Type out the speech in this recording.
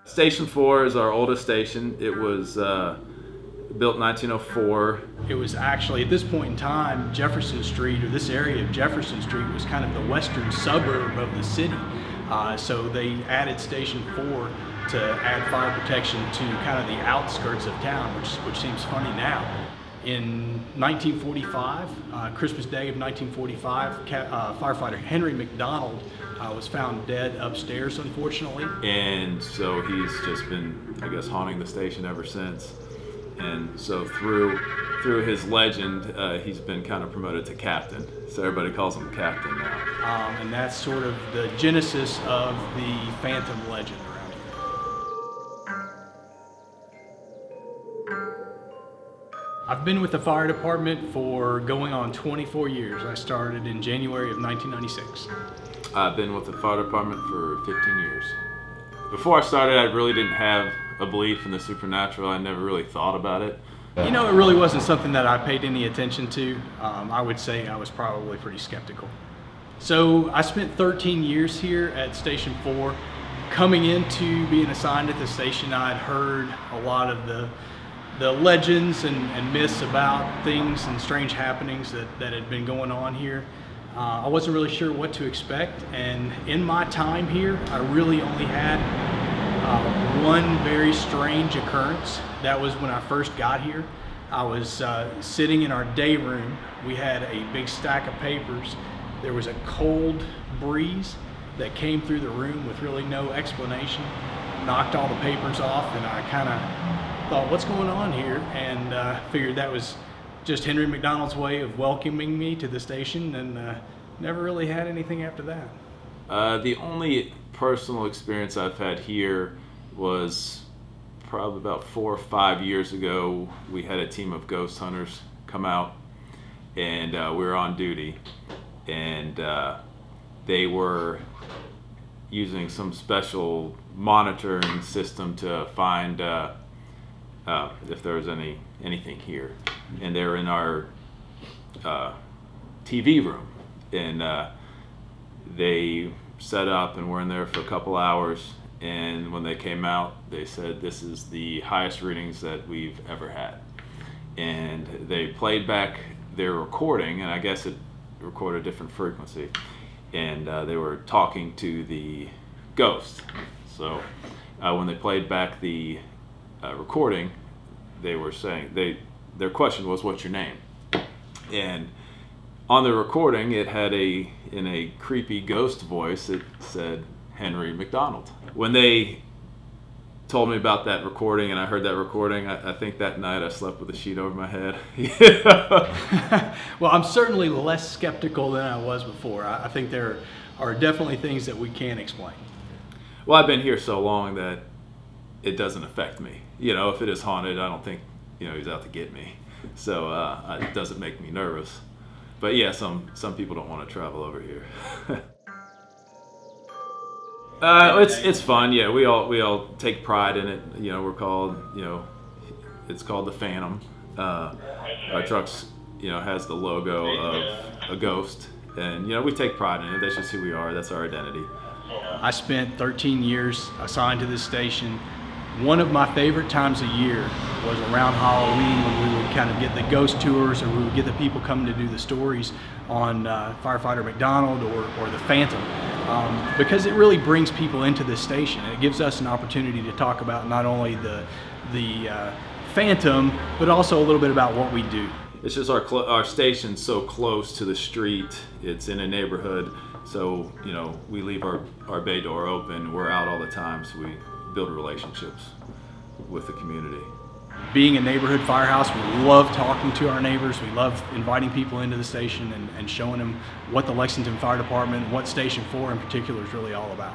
Station 4 is our oldest station. It was built in 1904. It was actually, at this point in time, Jefferson Street, or this area of Jefferson Street, was kind of the western suburb of the city. So they added Station 4 to add fire protection to kind of the outskirts of town, which seems funny now. In 1945, Christmas Day of 1945, firefighter Henry McDonald was found dead upstairs, unfortunately. And so he's just been, I guess, haunting the station ever since. And so through his legend, he's been kind of promoted to captain. So everybody calls him Captain now. And that's sort of the genesis of the Phantom legend around here. I've been with the fire department for going on 24 years. I started in January of 1996. I've been with the fire department for 15 years. Before I started, I really didn't have a belief in the supernatural. I never really thought about it. You know, it really wasn't something that I paid any attention to. I would say I was probably pretty skeptical. So I spent 13 years here at Station 4. Coming into being assigned at the station, I had heard a lot of the legends and myths about things and strange happenings that had been going on here. I wasn't really sure what to expect, and in my time here, I really only had one very strange occurrence. That was when I first got here. I was sitting in our day room. We had a big stack of papers. There was a cold breeze that came through the room with really no explanation, knocked all the papers off, and I kind of thought, what's going on here? And figured that was just Henry McDonald's way of welcoming me to the station, and never really had anything after that. The only personal experience I've had here was probably about 4 or 5 years ago. We had a team of ghost hunters come out, and we were on duty, and they were using some special monitoring system to find if there was anything here. And they were in our TV room, and they set up and were in there for a couple hours, and when they came out, they said, this is the highest readings that we've ever had. And they played back their recording, and I guess it recorded a different frequency, and they were talking to the ghost. So when they played back the recording, they were saying, their question was, what's your name? And on the recording, it had in a creepy ghost voice, it said Henry McDonald. When they told me about that recording and I heard that recording, I think that night I slept with a sheet over my head. Well, I'm certainly less skeptical than I was before. I think there are definitely things that we can't explain. Well, I've been here so long that it doesn't affect me. You know, if it is haunted, I don't think, he's out to get me. So it doesn't make me nervous. But yeah, some people don't want to travel over here. It's fun. Yeah, we all take pride in it. We're called, it's called the Phantom. Our trucks, has the logo of a ghost, and we take pride in it. That's just who we are. That's our identity. I spent 13 years assigned to this station. One of my favorite times of year was around Halloween, when we would kind of get the ghost tours, or we would get the people coming to do the stories on firefighter McDonald or the Phantom, because it really brings people into this station. It gives us an opportunity to talk about not only the Phantom, but also a little bit about what we do. It's just our station's so close to the street. It's in a neighborhood, so we leave our bay door open. We're out all the time, so we build relationships with the community. Being a neighborhood firehouse, we love talking to our neighbors. We love inviting people into the station and showing them what the Lexington Fire Department, what Station 4 in particular, is really all about.